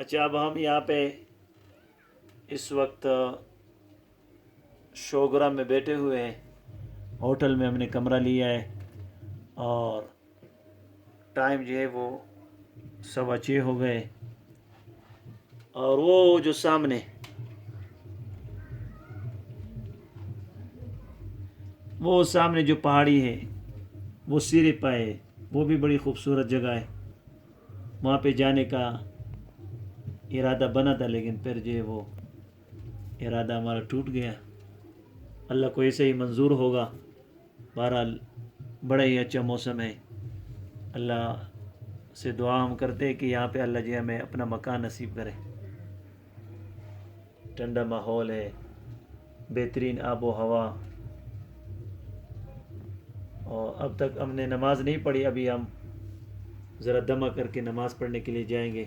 اچھا، اب ہم یہاں پہ اس وقت شوگرہ میں بیٹھے ہوئے ہیں، ہوٹل میں ہم نے کمرہ لیا ہے، اور ٹائم جو ہے وہ 6:15 ہو گئے، اور وہ جو سامنے جو پہاڑی ہے وہ سیرے پائے، وہ بھی بڑی خوبصورت جگہ ہے، وہاں پہ جانے کا ارادہ بنا تھا، لیکن پھر جو ہے وہ ارادہ ہمارا ٹوٹ گیا۔ اللہ کو ایسے ہی منظور ہوگا۔ بہرحال بڑا ہی اچھا موسم ہے، اللہ سے دعا ہم کرتے ہیں کہ یہاں پہ اللہ جی ہمیں اپنا مکان نصیب کرے۔ ٹھنڈا ماحول ہے، بہترین آب و ہوا، اور اب تک ہم نے نماز نہیں پڑھی، ابھی ہم ذرا دمہ کر کے نماز پڑھنے کے لیے جائیں گے۔